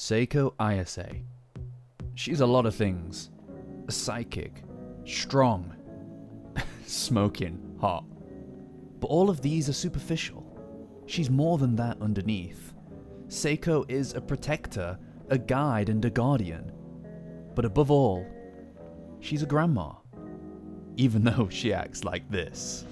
Seiko Ayase. She's a lot of things. A psychic, strong, smoking hot. But all of these are superficial. She's more than that underneath. Seiko is a protector, a guide and a guardian. But above all, she's a grandma. Even though she acts like this.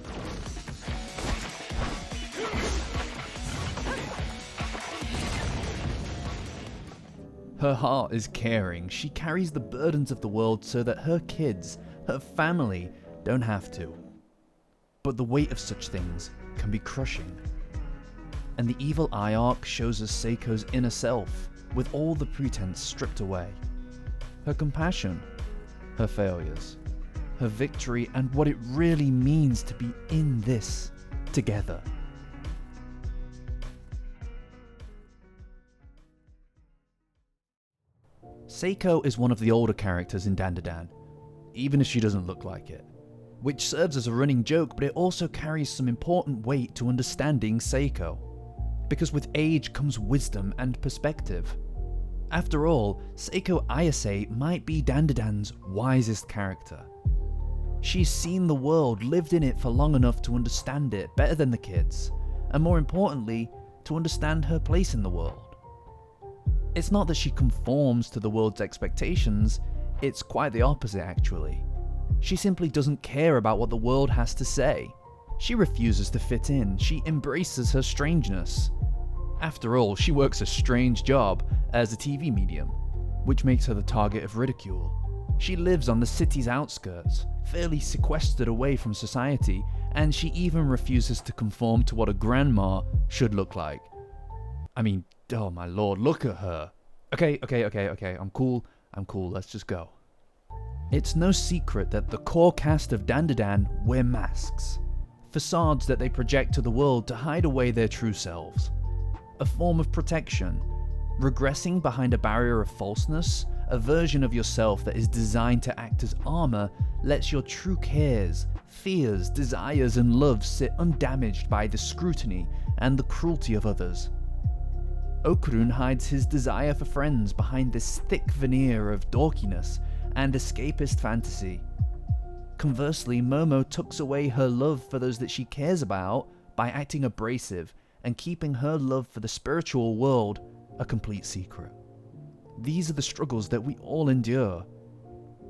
Her heart is caring. She carries the burdens of the world so that her kids, her family, don't have to. But the weight of such things can be crushing. And the evil eye arc shows us Seiko's inner self, with all the pretense stripped away. Her compassion, her failures, her victory, and what it really means to be in this together. Seiko is one of the older characters in Dandadan, even if she doesn't look like it, which serves as a running joke, but it also carries some important weight to understanding Seiko, because with age comes wisdom and perspective. After all, Seiko Ayase might be Dandadan's wisest character. She's seen the world, lived in it for long enough to understand it better than the kids, and more importantly, to understand her place in the world. It's not that she conforms to the world's expectations, it's quite the opposite actually. She simply doesn't care about what the world has to say. She refuses to fit in, she embraces her strangeness. After all, she works a strange job as a TV medium, which makes her the target of ridicule. She lives on the city's outskirts, fairly sequestered away from society, and she even refuses to conform to what a grandma should look like. I mean, oh my lord, look at her. Okay, I'm cool, let's just go. It's no secret that the core cast of Dandadan wear masks. Facades that they project to the world to hide away their true selves. A form of protection. Regressing behind a barrier of falseness, a version of yourself that is designed to act as armor, lets your true cares, fears, desires and loves sit undamaged by the scrutiny and the cruelty of others. Okarun hides his desire for friends behind this thick veneer of dorkiness and escapist fantasy. Conversely, Momo tucks away her love for those that she cares about by acting abrasive and keeping her love for the spiritual world a complete secret. These are the struggles that we all endure,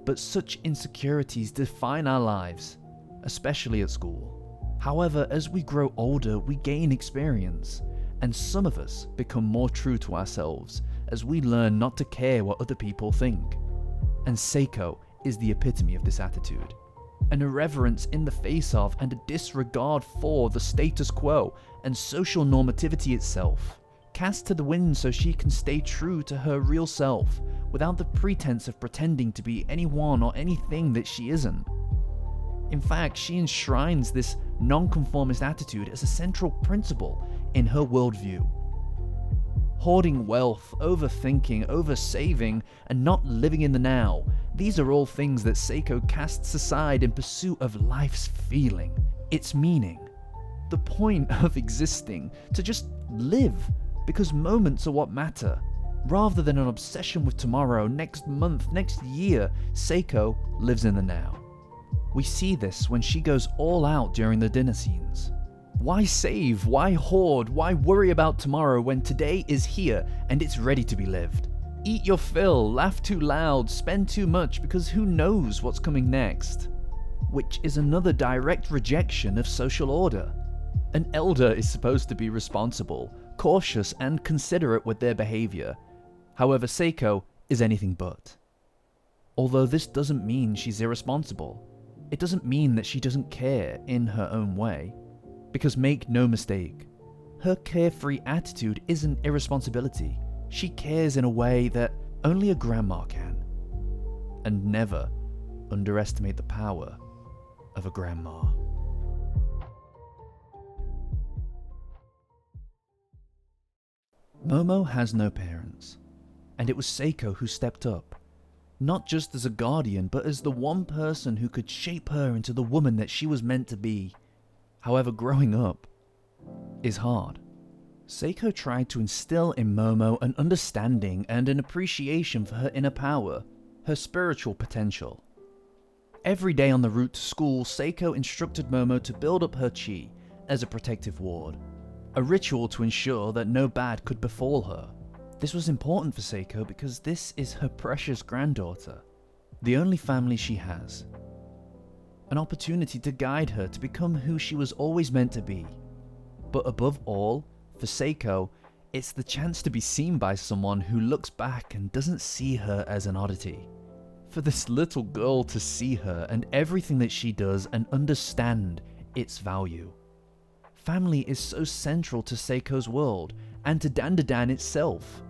but such insecurities define our lives, especially at school. However, as we grow older, we gain experience, and some of us become more true to ourselves as we learn not to care what other people think. And Seiko is the epitome of this attitude. An irreverence in the face of and a disregard for the status quo and social normativity itself, cast to the wind so she can stay true to her real self without the pretense of pretending to be anyone or anything that she isn't. In fact, she enshrines this nonconformist attitude as a central principle in her worldview. Hoarding wealth, overthinking, oversaving, and not living in the now, these are all things that Seiko casts aside in pursuit of life's feeling, its meaning. The point of existing, to just live, because moments are what matter. Rather than an obsession with tomorrow, next month, next year, Seiko lives in the now. We see this when she goes all out during the dinner scenes. Why save? Why hoard? Why worry about tomorrow when today is here and it's ready to be lived? Eat your fill, laugh too loud, spend too much because who knows what's coming next? Which is another direct rejection of social order. An elder is supposed to be responsible, cautious and considerate with their behavior. However, Seiko is anything but. Although this doesn't mean she's irresponsible. It doesn't mean that she doesn't care in her own way. Because make no mistake, her carefree attitude isn't irresponsibility. She cares in a way that only a grandma can. And never underestimate the power of a grandma. Momo has no parents, and it was Seiko who stepped up. Not just as a guardian, but as the one person who could shape her into the woman that she was meant to be. However, growing up is hard. Seiko tried to instill in Momo an understanding and an appreciation for her inner power, her spiritual potential. Every day on the route to school, Seiko instructed Momo to build up her chi as a protective ward, a ritual to ensure that no bad could befall her. This was important for Seiko because this is her precious granddaughter, the only family she has. An opportunity to guide her to become who she was always meant to be. But above all, for Seiko, it's the chance to be seen by someone who looks back and doesn't see her as an oddity. For this little girl to see her and everything that she does and understand its value. Family is so central to Seiko's world and to Dandadan itself.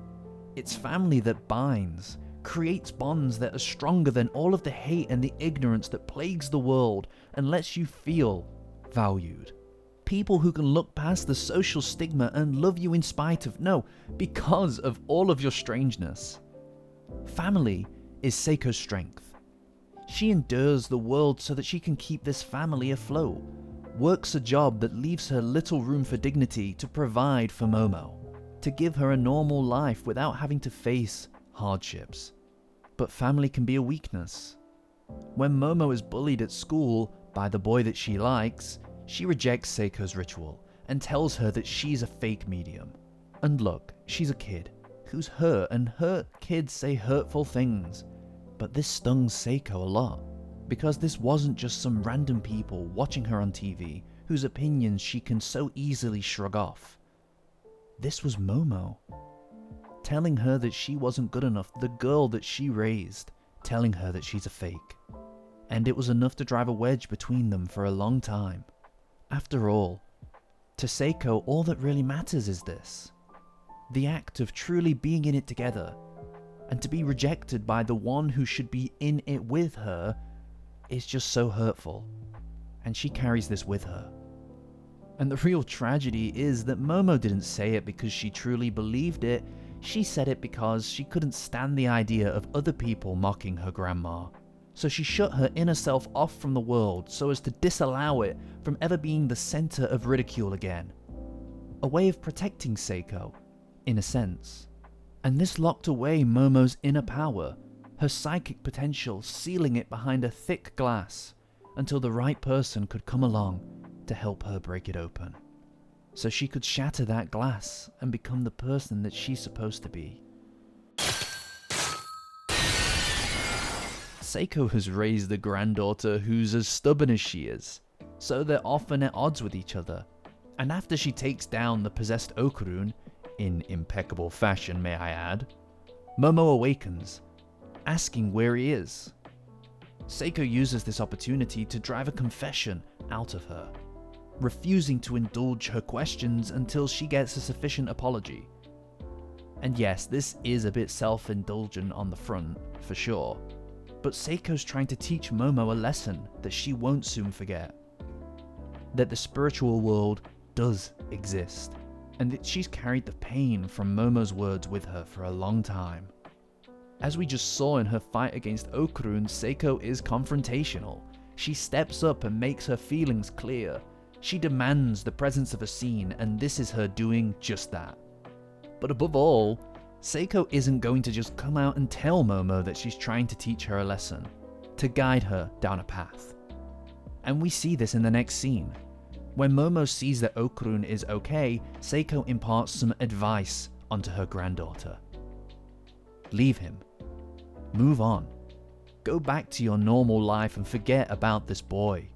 It's family that binds, creates bonds that are stronger than all of the hate and the ignorance that plagues the world and lets you feel valued. People who can look past the social stigma and love you in spite of, no, because of all of your strangeness. Family is Seiko's strength. She endures the world so that she can keep this family afloat, works a job that leaves her little room for dignity to provide for Momo, to give her a normal life without having to face hardships. But family can be a weakness. When Momo is bullied at school by the boy that she likes, she rejects Seiko's ritual and tells her that she's a fake medium. And look, she's a kid who's hurt and hurt kids say hurtful things. But this stung Seiko a lot, because this wasn't just some random people watching her on TV whose opinions she can so easily shrug off. This was Momo, telling her that she wasn't good enough, the girl that she raised, telling her that she's a fake. And it was enough to drive a wedge between them for a long time. After all, to Seiko, all that really matters is this: the act of truly being in it together, and to be rejected by the one who should be in it with her is just so hurtful, and she carries this with her. And the real tragedy is that Momo didn't say it because she truly believed it, she said it because she couldn't stand the idea of other people mocking her grandma. So she shut her inner self off from the world so as to disallow it from ever being the center of ridicule again. A way of protecting Seiko, in a sense. And this locked away Momo's inner power, her psychic potential, sealing it behind a thick glass until the right person could come along to help her break it open. So she could shatter that glass and become the person that she's supposed to be. Seiko has raised a granddaughter who's as stubborn as she is, so they're often at odds with each other. And after she takes down the possessed Okarun, in impeccable fashion may I add, Momo awakens, asking where he is. Seiko uses this opportunity to drive a confession out of her, refusing to indulge her questions until she gets a sufficient apology. And yes, this is a bit self-indulgent on the front, for sure, but Seiko's trying to teach Momo a lesson that she won't soon forget. That the spiritual world does exist, and that she's carried the pain from Momo's words with her for a long time. As we just saw in her fight against Okarun, Seiko is confrontational. She steps up and makes her feelings clear. She demands the presence of a scene, and this is her doing just that. But above all, Seiko isn't going to just come out and tell Momo that she's trying to teach her a lesson, to guide her down a path. And we see this in the next scene. When Momo sees that Okarun is okay, Seiko imparts some advice onto her granddaughter. Leave him. Move on. Go back to your normal life and forget about this boy.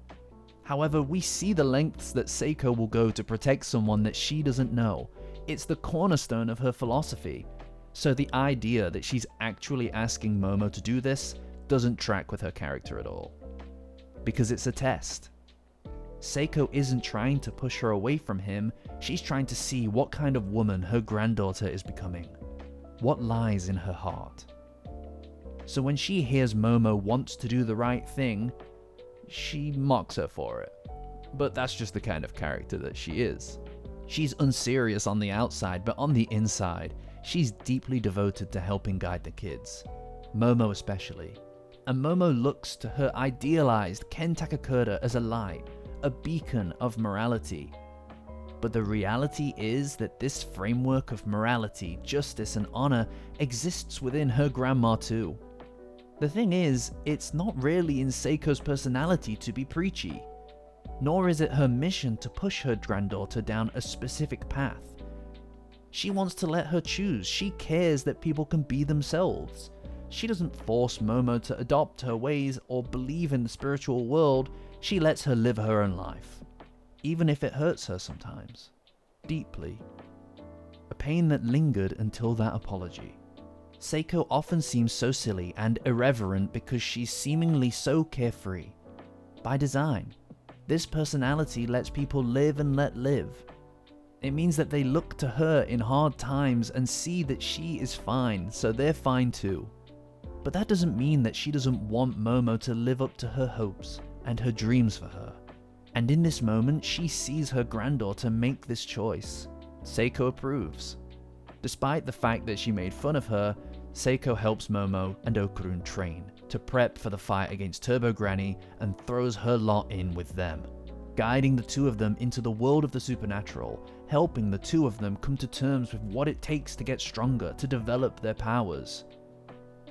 However, we see the lengths that Seiko will go to protect someone that she doesn't know. It's the cornerstone of her philosophy. So the idea that she's actually asking Momo to do this doesn't track with her character at all. Because it's a test. Seiko isn't trying to push her away from him, she's trying to see what kind of woman her granddaughter is becoming. What lies in her heart. So when she hears Momo wants to do the right thing, she mocks her for it. But that's just the kind of character that she is. She's unserious on the outside, but on the inside, she's deeply devoted to helping guide the kids. Momo especially. And Momo looks to her idealized Ken Takakura as a light, a beacon of morality. But the reality is that this framework of morality, justice, and honor exists within her grandma too. The thing is, it's not really in Seiko's personality to be preachy, nor is it her mission to push her granddaughter down a specific path. She wants to let her choose. She cares that people can be themselves. She doesn't force Momo to adopt her ways or believe in the spiritual world. She lets her live her own life, even if it hurts her sometimes, deeply. A pain that lingered until that apology. Seiko often seems so silly and irreverent because she's seemingly so carefree. By design, this personality lets people live and let live. It means that they look to her in hard times and see that she is fine, so they're fine too. But that doesn't mean that she doesn't want Momo to live up to her hopes and her dreams for her. And in this moment, she sees her granddaughter make this choice. Seiko approves. Despite the fact that she made fun of her, Seiko helps Momo and Okarun train to prep for the fight against Turbo Granny and throws her lot in with them, guiding the two of them into the world of the supernatural, helping the two of them come to terms with what it takes to get stronger, to develop their powers.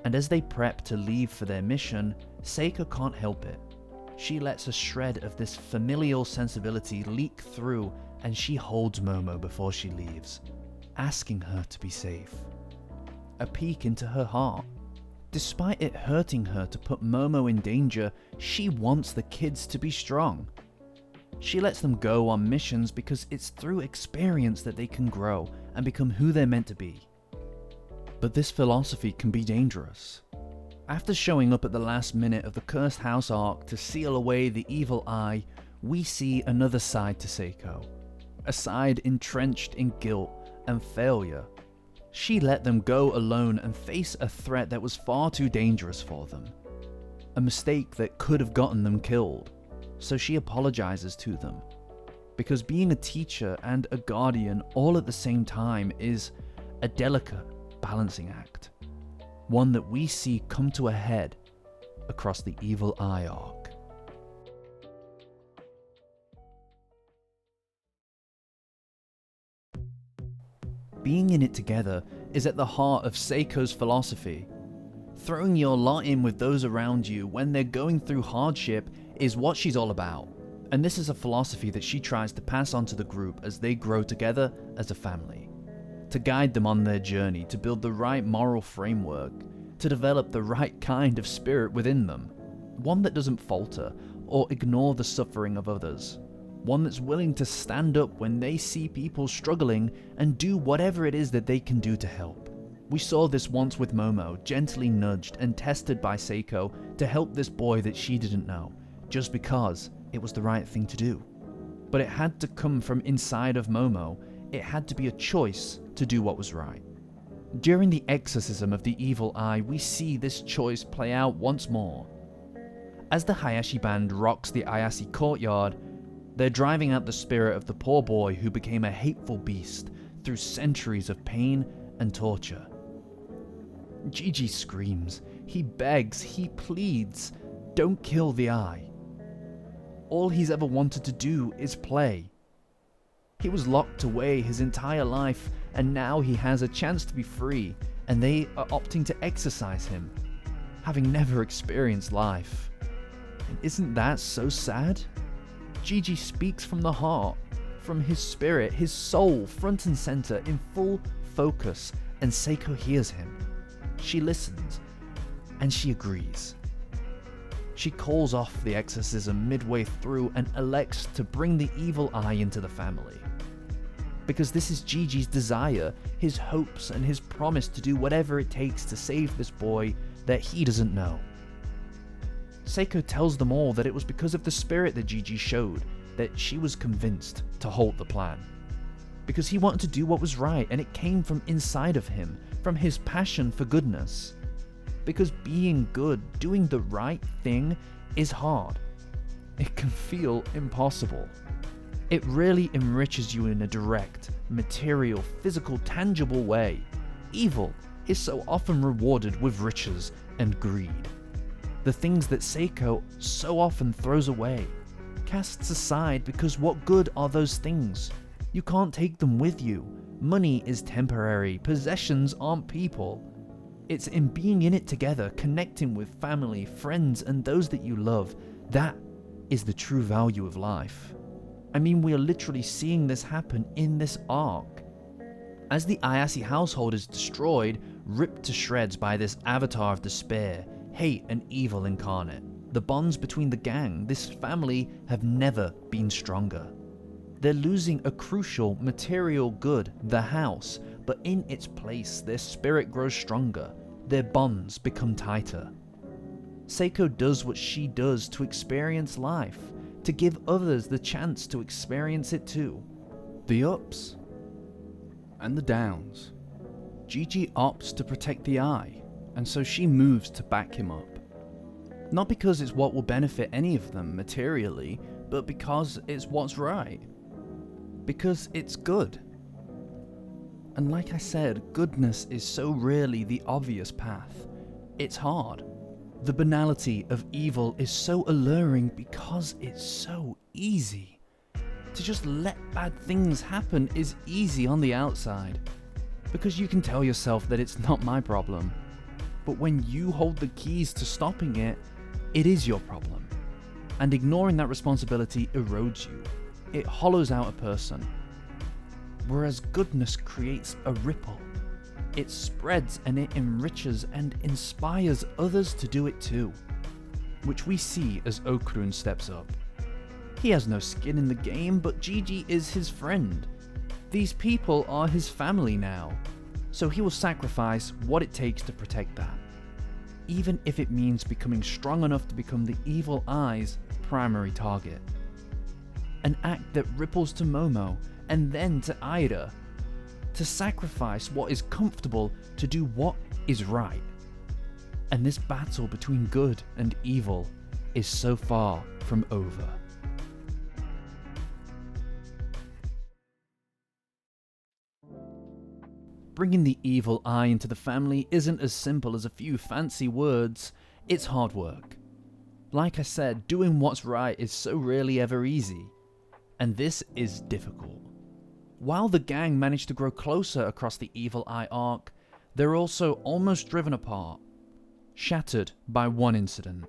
And as they prep to leave for their mission, Seiko can't help it. She lets a shred of this familial sensibility leak through, and she holds Momo before she leaves, asking her to be safe. A peek into her heart. Despite it hurting her to put Momo in danger, she wants the kids to be strong. She lets them go on missions because it's through experience that they can grow and become who they're meant to be. But this philosophy can be dangerous. After showing up at the last minute of the Cursed House arc to seal away the evil eye, we see another side to Seiko. A side entrenched in guilt and failure. She let them go alone and face a threat that was far too dangerous for them. A mistake that could have gotten them killed. So she apologizes to them. Because being a teacher and a guardian all at the same time is a delicate balancing act. One that we see come to a head across the Evil Eye arc. Being in it together is at the heart of Seiko's philosophy. Throwing your lot in with those around you when they're going through hardship is what she's all about. And this is a philosophy that she tries to pass on to the group as they grow together as a family. To guide them on their journey, to build the right moral framework, to develop the right kind of spirit within them. One that doesn't falter or ignore the suffering of others. One that's willing to stand up when they see people struggling and do whatever it is that they can do to help. We saw this once with Momo, gently nudged and tested by Seiko to help this boy that she didn't know, just because it was the right thing to do. But it had to come from inside of Momo. It had to be a choice to do what was right. During the exorcism of the evil eye, we see this choice play out once more. As the Hayashi band rocks the Ayase courtyard, they're driving out the spirit of the poor boy who became a hateful beast through centuries of pain and torture. Jiji screams, he begs, he pleads, don't kill the eye. All he's ever wanted to do is play. He was locked away his entire life, and now he has a chance to be free, and they are opting to exorcise him, having never experienced life. And isn't that so sad? Jiji speaks from the heart, from his spirit, his soul, front and center, in full focus, and Seiko hears him. She listens, and she agrees. She calls off the exorcism midway through and elects to bring the evil eye into the family. Because this is Jiji's desire, his hopes, and his promise to do whatever it takes to save this boy that he doesn't know. Seiko tells them all that it was because of the spirit that Jiji showed that she was convinced to halt the plan. Because he wanted to do what was right, and it came from inside of him, from his passion for goodness. Because being good, doing the right thing, is hard. It can feel impossible. It really enriches you in a direct, material, physical, tangible way. Evil is so often rewarded with riches and greed. The things that Seiko so often throws away, casts aside because what good are those things? You can't take them with you. Money is temporary, possessions aren't people. It's in being in it together, connecting with family, friends, and those that you love. That is the true value of life. I mean, we are literally seeing this happen in this arc. As the Ayase household is destroyed, ripped to shreds by this avatar of despair, hate and evil incarnate, the bonds between the gang, this family, have never been stronger. They're losing a crucial material good, the house, but in its place, their spirit grows stronger, their bonds become tighter. Seiko does what she does to experience life, to give others the chance to experience it too. The ups and the downs. Jiji opts to protect the eye, and so she moves to back him up. Not because it's what will benefit any of them materially, but because it's what's right. Because it's good. And like I said, goodness is so rarely the obvious path. It's hard. The banality of evil is so alluring because it's so easy. To just let bad things happen is easy on the outside, because you can tell yourself that it's not my problem. But when you hold the keys to stopping it, it is your problem. And ignoring that responsibility erodes you. It hollows out a person. Whereas goodness creates a ripple. It spreads and it enriches and inspires others to do it too. Which we see as Okarun steps up. He has no skin in the game, but Jiji is his friend. These people are his family now. So he will sacrifice what it takes to protect that. Even if it means becoming strong enough to become the evil eye's primary target. An act that ripples to Momo and then to Aira. To sacrifice what is comfortable to do what is right. And this battle between good and evil is so far from over. Bringing the evil eye into the family isn't as simple as a few fancy words, it's hard work. Like I said, doing what's right is so rarely ever easy. And this is difficult. While the gang managed to grow closer across the evil eye arc, they're also almost driven apart, shattered by one incident.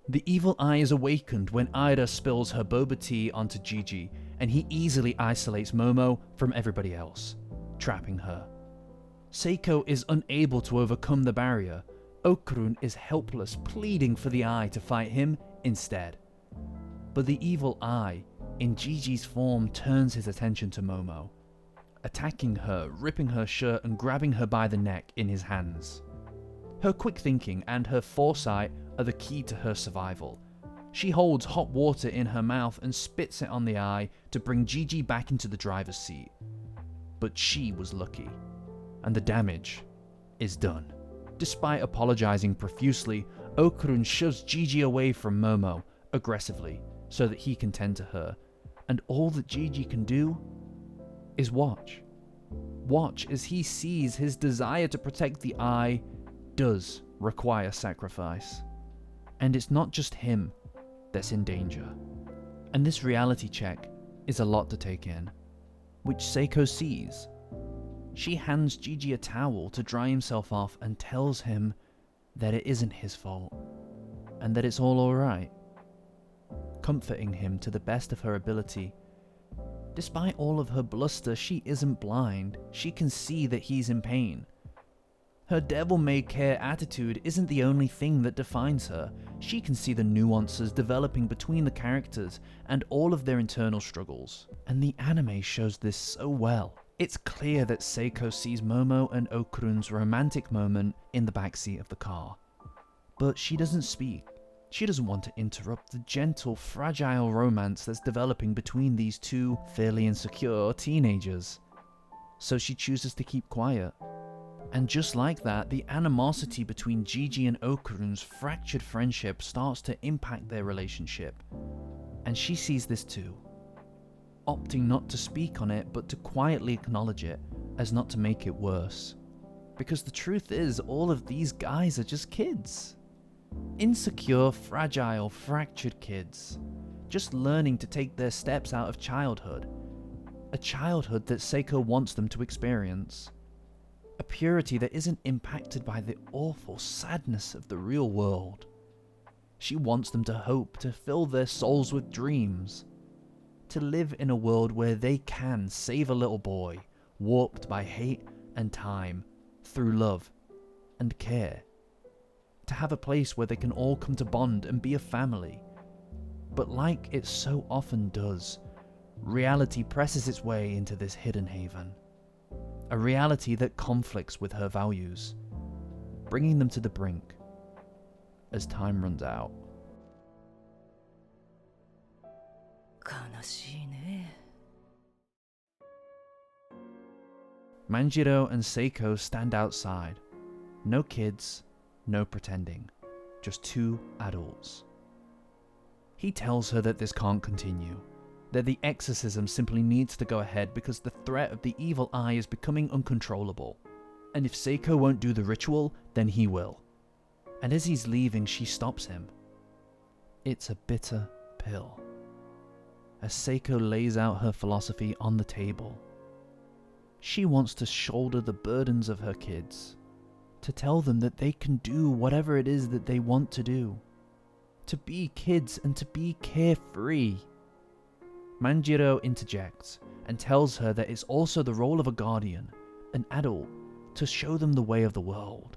The evil eye is awakened when Aira spills her boba tea onto Jiji, and he easily isolates Momo from everybody else, trapping her. Seiko is unable to overcome the barrier. Okarun is helpless, pleading for the eye to fight him instead. But the evil eye, in Jiji's form, turns his attention to Momo, attacking her, ripping her shirt and grabbing her by the neck in his hands. Her quick thinking and her foresight are the key to her survival. She holds hot water in her mouth and spits it on the eye to bring Jiji back into the driver's seat. But she was lucky, and the damage is done. Despite apologizing profusely, Okarun shoves Jiji away from Momo aggressively so that he can tend to her, and all that Jiji can do is watch. Watch as he sees his desire to protect the eye does require sacrifice. And it's not just him that's in danger. And this reality check is a lot to take in, which Seiko sees. She hands Jiji a towel to dry himself off and tells him that it isn't his fault, and that it's all alright, comforting him to the best of her ability. Despite all of her bluster, she isn't blind. She can see that he's in pain. Her devil-may-care attitude isn't the only thing that defines her. She can see the nuances developing between the characters and all of their internal struggles. And the anime shows this so well. It's clear that Seiko sees Momo and Okarun's romantic moment in the backseat of the car. But she doesn't speak. She doesn't want to interrupt the gentle, fragile romance that's developing between these two fairly insecure teenagers. So she chooses to keep quiet. And just like that, the animosity between Jiji and Okarun's fractured friendship starts to impact their relationship. And she sees this too, opting not to speak on it but to quietly acknowledge it, as not to make it worse. Because the truth is, all of these guys are just kids. Insecure, fragile, fractured kids, just learning to take their steps out of childhood. a childhood that Seiko wants them to experience, a purity that isn't impacted by the awful sadness of the real world. She wants them to hope, to fill their souls with dreams, to live in a world where they can save a little boy warped by hate and time through love and care, to have a place where they can all come to bond and be a family. But like it so often does, reality presses its way into this hidden haven, a reality that conflicts with her values, bringing them to the brink as time runs out. Manjiro and Seiko stand outside. No kids, no pretending, just two adults. He tells her that this can't continue, that the exorcism simply needs to go ahead because the threat of the evil eye is becoming uncontrollable, and if Seiko won't do the ritual, then he will. And as he's leaving, she stops him. It's a bitter pill. As Seiko lays out her philosophy on the table, she wants to shoulder the burdens of her kids, to tell them that they can do whatever it is that they want to do, to be kids and to be carefree. Manjiro interjects and tells her that it's also the role of a guardian, an adult, to show them the way of the world.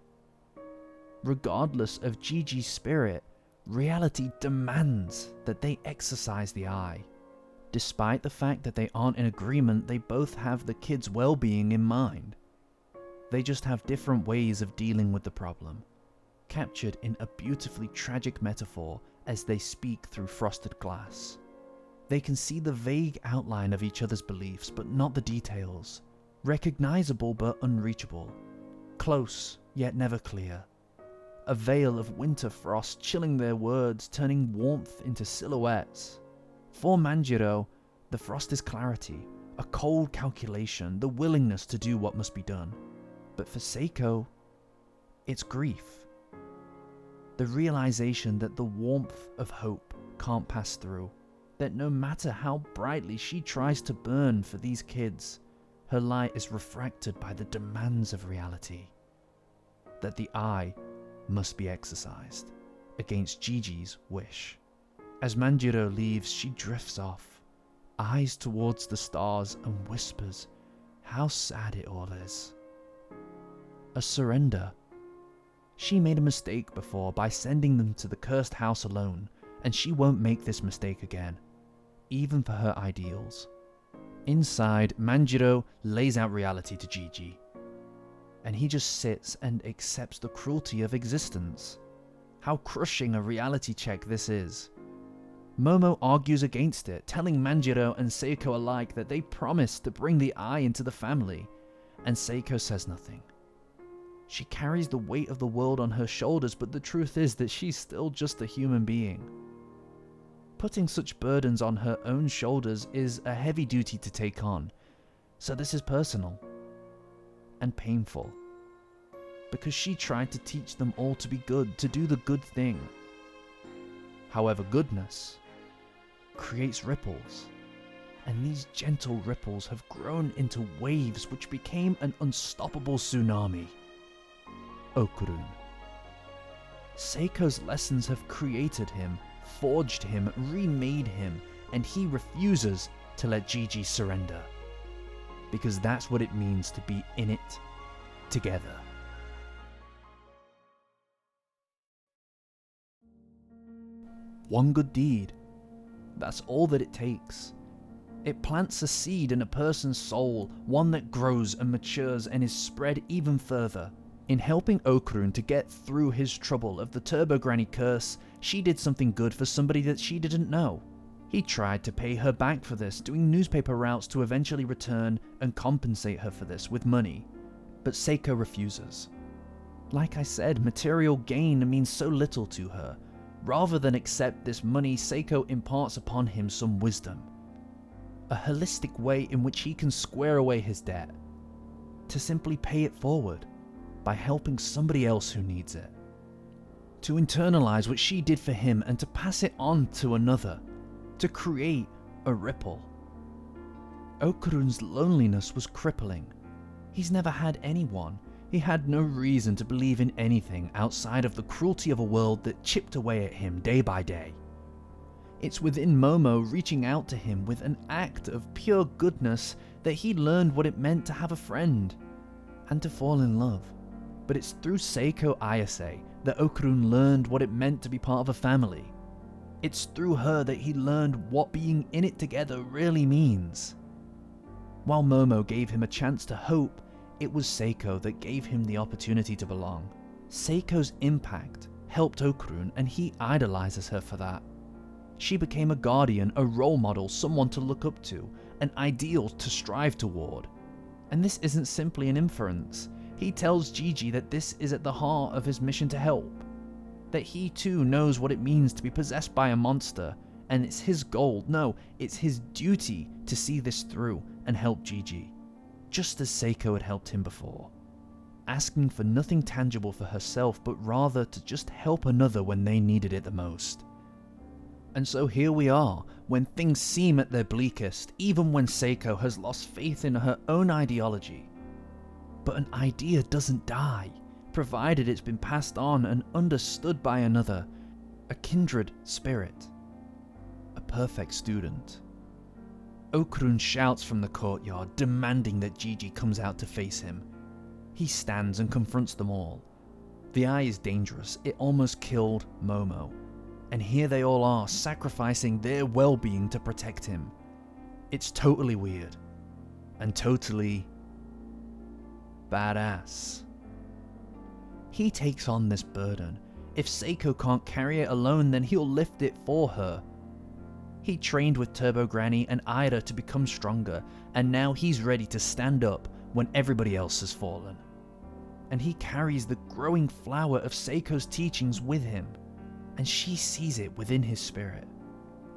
Regardless of Jiji's spirit, reality demands that they exercise the eye. Despite the fact that they aren't in agreement, they both have the kids' well-being in mind. They just have different ways of dealing with the problem, captured in a beautifully tragic metaphor as they speak through frosted glass. They can see the vague outline of each other's beliefs, but not the details. Recognizable but unreachable. Close, yet never clear. A veil of winter frost chilling their words, turning warmth into silhouettes. For Manjiro, the frost is clarity, a cold calculation, the willingness to do what must be done. But for Seiko, it's grief. The realization that the warmth of hope can't pass through, that no matter how brightly she tries to burn for these kids, her light is refracted by the demands of reality. That the eye must be exercised against Jiji's wish. As Manjiro leaves, she drifts off, eyes towards the stars, and whispers how sad it all is. A surrender. She made a mistake before by sending them to the cursed house alone, and she won't make this mistake again, even for her ideals. Inside, Manjiro lays out reality to Jiji, and he just sits and accepts the cruelty of existence. How crushing a reality check this is. Momo argues against it, telling Manjiro and Seiko alike that they promised to bring the eye into the family, and Seiko says nothing. She carries the weight of the world on her shoulders, but the truth is that she's still just a human being. Putting such burdens on her own shoulders is a heavy duty to take on, so this is personal and painful, because she tried to teach them all to be good, to do the good thing. However, goodness creates ripples, and these gentle ripples have grown into waves which became an unstoppable tsunami. Okarun. Seiko's lessons have created him, forged him, remade him, and he refuses to let Jiji surrender. Because that's what it means to be in it together. One good deed. That's all that it takes. It plants a seed in a person's soul, one that grows and matures and is spread even further. In helping Okarun to get through his trouble of the Turbo Granny curse, she did something good for somebody that she didn't know. He tried to pay her back for this, doing newspaper routes to eventually return and compensate her for this with money. But Seiko refuses. Like I said, material gain means so little to her. Rather than accept this money, Seiko imparts upon him some wisdom. A holistic way in which he can square away his debt. To simply pay it forward by helping somebody else who needs it. To internalize what she did for him and to pass it on to another. To create a ripple. Okarun's loneliness was crippling. He's never had anyone. He had no reason to believe in anything outside of the cruelty of a world that chipped away at him day by day. It's within Momo reaching out to him with an act of pure goodness that he learned what it meant to have a friend and to fall in love. But it's through Seiko Ayase that Okarun learned what it meant to be part of a family. It's through her that he learned what being in it together really means. While Momo gave him a chance to hope, it was Seiko that gave him the opportunity to belong. Seiko's impact helped Okarun, and he idolizes her for that. She became a guardian, a role model, someone to look up to, an ideal to strive toward. And this isn't simply an inference. He tells Jiji that this is at the heart of his mission to help. That he too knows what it means to be possessed by a monster, and it's his goal, no, it's his duty to see this through and help Jiji, just as Seiko had helped him before. Asking for nothing tangible for herself, but rather to just help another when they needed it the most. And so here we are, when things seem at their bleakest, even when Seiko has lost faith in her own ideology. But an idea doesn't die, provided it's been passed on and understood by another, a kindred spirit, a perfect student. Okarun shouts from the courtyard, demanding that Jiji comes out to face him. He stands and confronts them all. The eye is dangerous, it almost killed Momo. And here they all are, sacrificing their well-being to protect him. It's totally weird. And totally badass. He takes on this burden. If Seiko can't carry it alone, then he'll lift it for her. He trained with Turbo Granny and Aira to become stronger, and now he's ready to stand up when everybody else has fallen. And he carries the growing flower of Seiko's teachings with him, and she sees it within his spirit.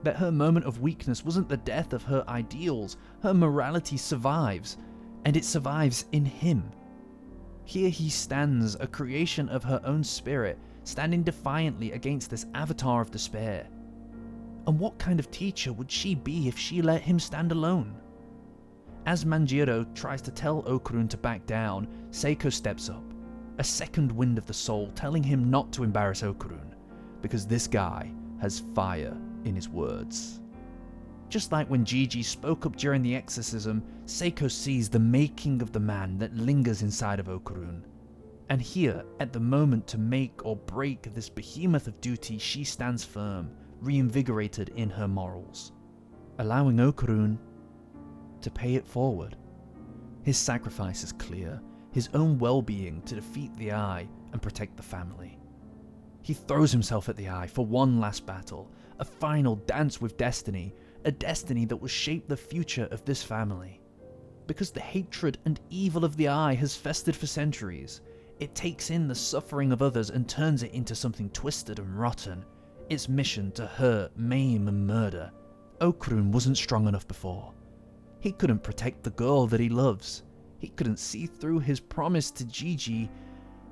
That her moment of weakness wasn't the death of her ideals, her morality survives, and it survives in him. Here he stands, a creation of her own spirit, standing defiantly against this avatar of despair. And what kind of teacher would she be if she let him stand alone? As Manjiro tries to tell Okarun to back down, Seiko steps up, a second wind of the soul telling him not to embarrass Okarun, because this guy has fire in his words. Just like when Jiji spoke up during the exorcism, Seiko sees the making of the man that lingers inside of Okarun. And here, at the moment to make or break this behemoth of duty, she stands firm, reinvigorated in her morals, allowing Okarun to pay it forward. His sacrifice is clear, his own well-being to defeat the Eye and protect the family. He throws himself at the Eye for one last battle, a final dance with destiny, a destiny that will shape the future of this family. Because the hatred and evil of the Eye has festered for centuries, it takes in the suffering of others and turns it into something twisted and rotten. Its mission to hurt, maim and murder. Okarun wasn't strong enough before. He couldn't protect the girl that he loves. He couldn't see through his promise to Jiji,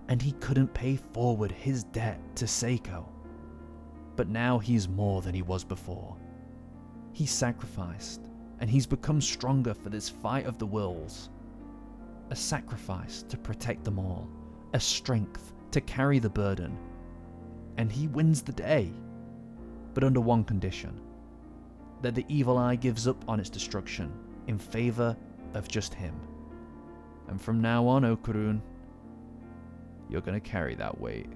and he couldn't pay forward his debt to Seiko. But now he's more than he was before. He's sacrificed, and he's become stronger for this fight of the wills. A sacrifice to protect them all, a strength to carry the burden. And he wins the day, but under one condition: that the evil eye gives up on its destruction in favor of just him. And from now on, Okarun, you're gonna carry that weight.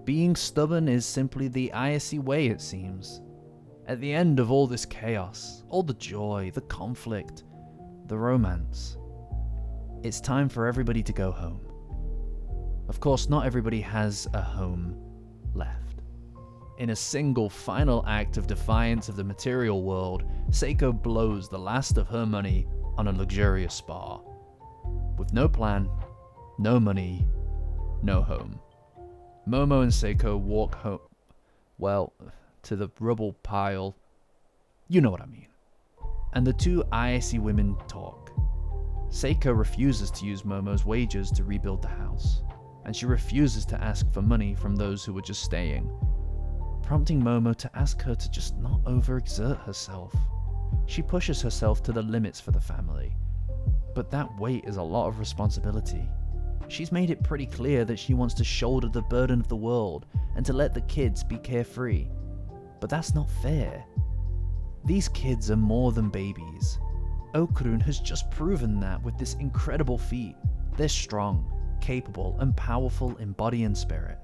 Being stubborn is simply the Ayase way, it seems. At the end of all this chaos, all the joy, the conflict, the romance, it's time for everybody to go home. Of course, not everybody has a home left. In a single final act of defiance of the material world, Seiko blows the last of her money on a luxurious spa. With no plan, no money, no home. Momo and Seiko walk home, well, to the rubble pile. You know what I mean. And the two Ayase women talk. Seiko refuses to use Momo's wages to rebuild the house, and she refuses to ask for money from those who were just staying. prompting Momo to ask her to just not overexert herself. She pushes herself to the limits for the family, but that weight is a lot of responsibility. She's made it pretty clear that she wants to shoulder the burden of the world and to let the kids be carefree, but that's not fair. These kids are more than babies. Okarun has just proven that with this incredible feat. They're strong, capable, and powerful in body and spirit.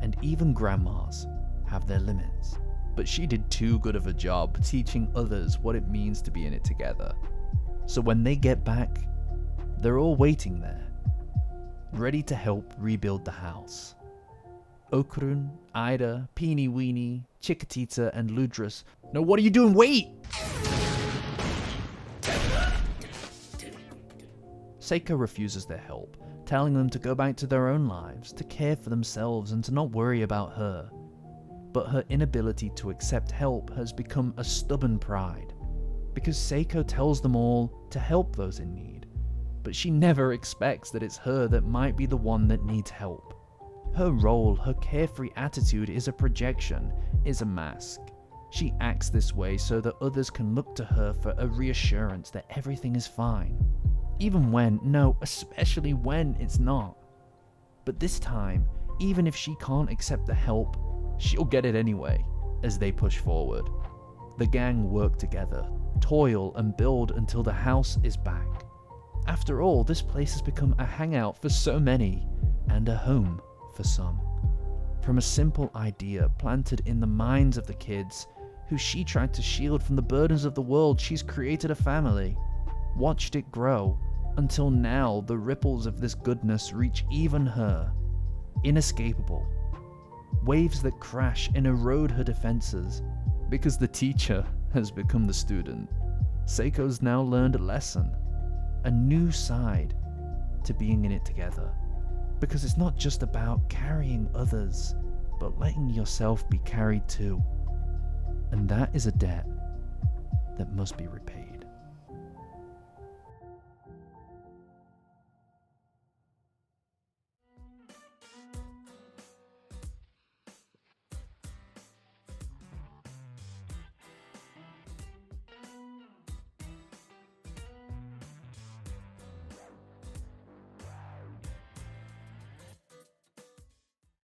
And even grandmas have their limits. But she did too good of a job teaching others what it means to be in it together. So when they get back, they're all waiting there, ready to help rebuild the house. Okarun, Aira, Peeny Weeny, Chiquitita, and Ludras. No, what are you doing? Wait! Seiko refuses their help, telling them to go back to their own lives, to care for themselves and to not worry about her. But her inability to accept help has become a stubborn pride, because Seiko tells them all to help those in need, but she never expects that it's her that might be the one that needs help. Her role, her carefree attitude is a projection, is a mask. She acts this way so that others can look to her for a reassurance that everything is fine. Even when, no, especially when it's not. But this time, even if she can't accept the help, she'll get it anyway, as they push forward. The gang work together, toil and build until the house is back. After all, this place has become a hangout for so many, and a home for some. From a simple idea planted in the minds of the kids, who she tried to shield from the burdens of the world, she's created a family, watched it grow, until now the ripples of this goodness reach even her. Inescapable. Waves that crash and erode her defenses, because the teacher has become the student. Seiko's now learned a lesson, a new side to being in it together. Because it's not just about carrying others, but letting yourself be carried too. And that is a debt that must be repaid.